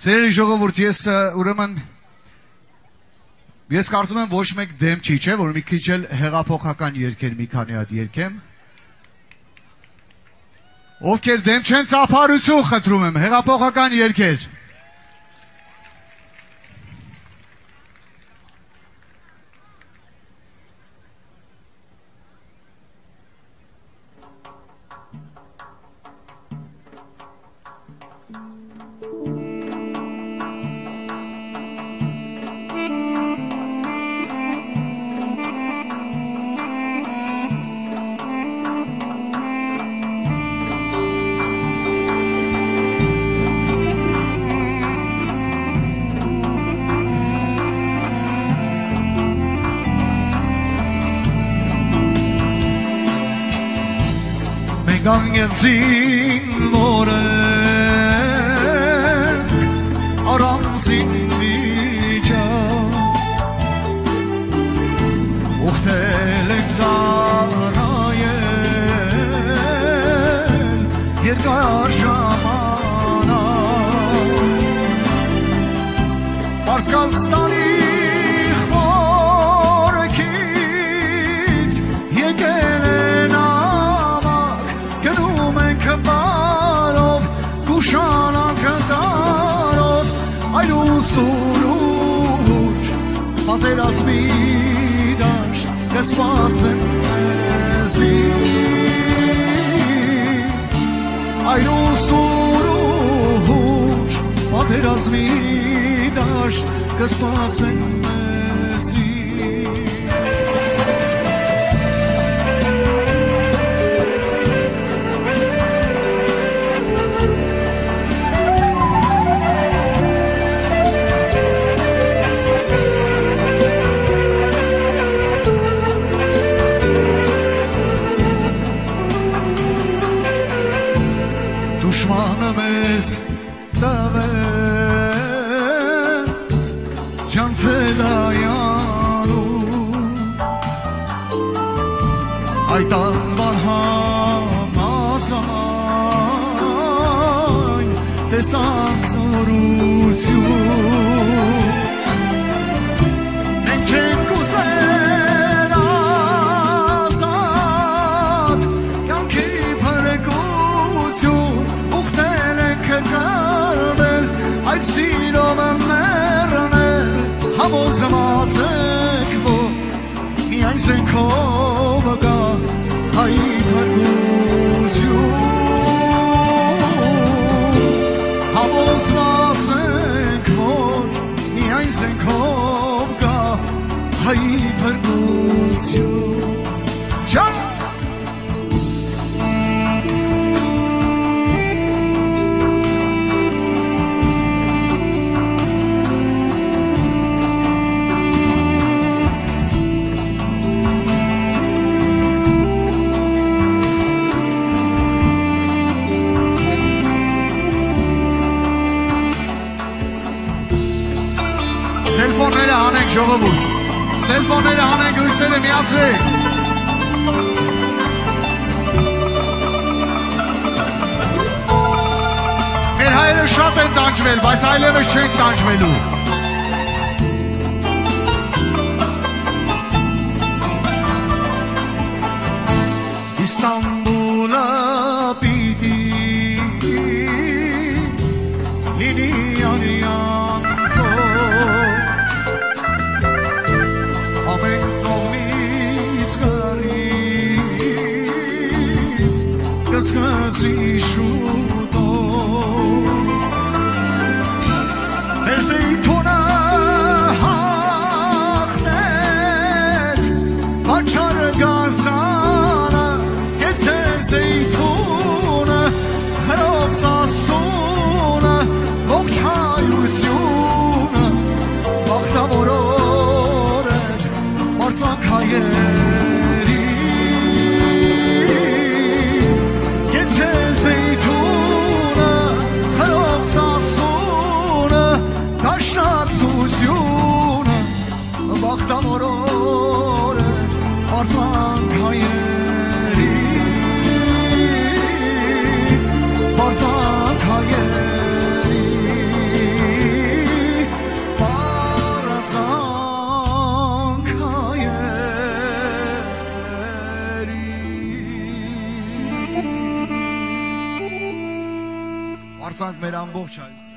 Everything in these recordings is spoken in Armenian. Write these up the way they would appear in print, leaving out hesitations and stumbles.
Սիրելի ժողովուրդ, ես կարծում եմ ոչ մեկ դեմ չի, չէ, որ մի քիչ էլ հեղափոխական երգեր մի քանի հատ երգեմ։ Ովքեր դեմ չեն, ծափարություն խնդրում եմ, հեղափոխական երգեր։ Գանգեցին որենք առանձին վիճա ուխտել եք զարայել երկար ժամանակ Պարսկաստանի խորքից եկել են Բարով, կուշանանք տարով, այր ու սուրուր, պատերազմի դաշտ, կսպասեն մեզի Այր ու սուրուր, պատերազմի դաշտ, կսպասեն մեզի Դուշմանը մեզ տվեց Ջան ֆեդայանու Այդ անվան համաձայն տեսանք զորություն Մենք չենք ուզեր ազատ կյանքի փրկություն Այդ սիրովը մեռնել Համոզված եք, որ միայն զենքով կա հայի փրկություն Համոզված եք, որ միայն զենքով կա հայի փրկություն Ջան Սելֆոնները հանենք ժողովուրդ, սելֆոնները հանենք լույսերը միացրեք Մեր հայերը շատ են տանջվել, բայց այլևս չենք տանջվելու Իստանբուլը պիտի լինի անյան Ամեն կողմից գարի կսկսի շուտով Մեր զեյթունը հաղթեց Աչար գազանը կեցե զեյթունը Հրով սասունը ողջայությունը Բաղթավորոր Մարցանք հայերի Գեցե զեյթունը Հրով սասունը Դաշնակցությունը Բաղթավորոր Մարցանք հայերի Մարցանք հայերի հասանք մեր ամբողջ հայության։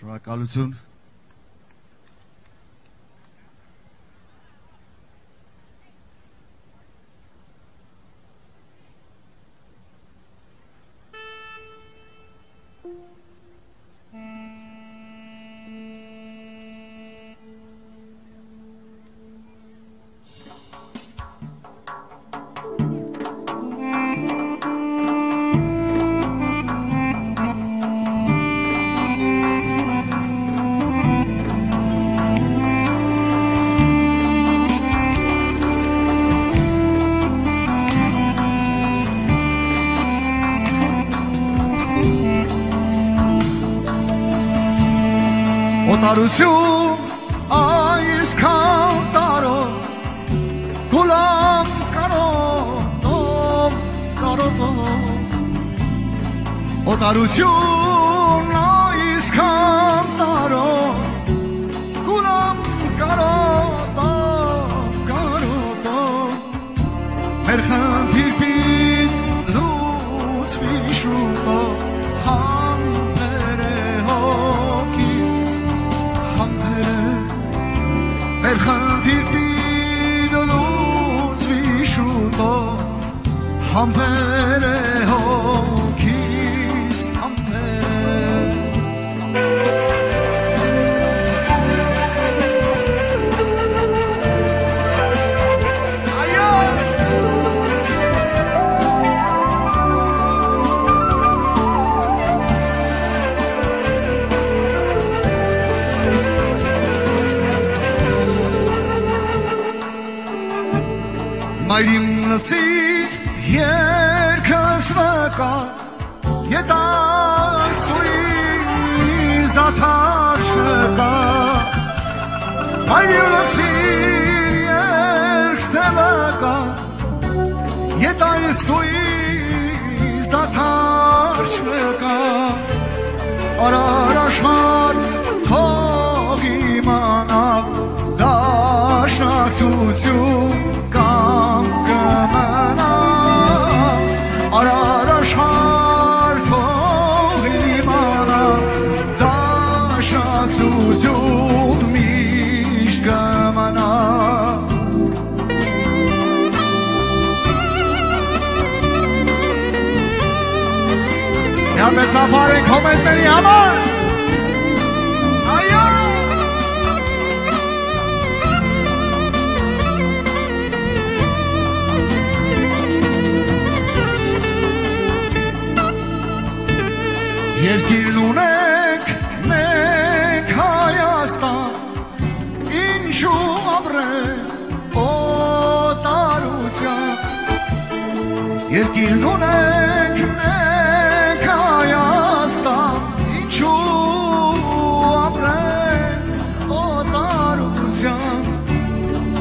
Շնորհակալություն։ Օտարություն այսքան տարով գուլամ կարոտով Օտարություն այսքան տարով Erxantirpin luzvi shuto hampere hokis hampere Erxantirpin luzvi shuto hampere hokis hampere Մայրիմ լսիր երկս վկա Ետասույս դաթար չկա Մայրիմ լսիր երկս վկա Ետասույս դաթար չկա Արար աշխար թող իմանա Դաշնակցություն կամ կմնա Արար աշխար թող իմանա Դաշնակցություն միշտ կմնա Միան մեծապարենք հոմետների համար Երկիրն ունենք մենք Հայաստան ինչու ապրենք օտարության Երկիրն ունենք մենք Հայաստան ինչու ապրենք օտարության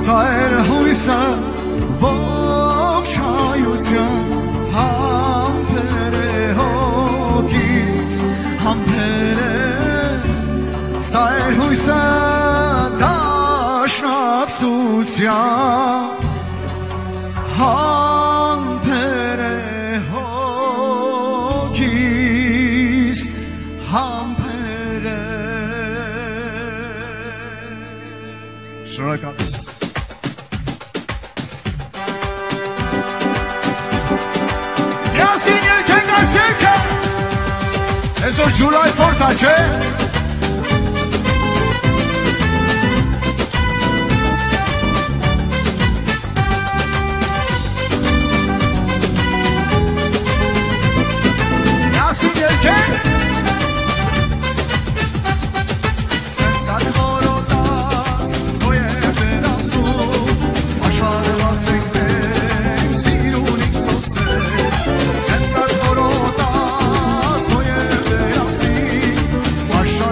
Սա էր հույսը ողջ հայության համբեր է հոգից Համբեր է Սա էր հույսը դաշնակցության Համբեր է հոգից Համբեր է Շնորհակալ Միասին ելքենք այս ելքը Այսօր Ջուլայ 4-ը չէ Միասին ելքենք Աշխարհ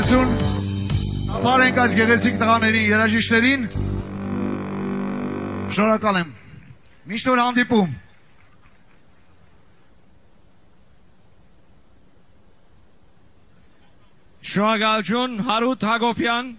Շնորհակալություն։ Բարենք այս գեղեցիկ տղաներին, երաժիշտներին։ Շնորհակալ եմ։ Միշտ որ հանդիպում։ Շնորհակալություն Հարութ Հակոբյան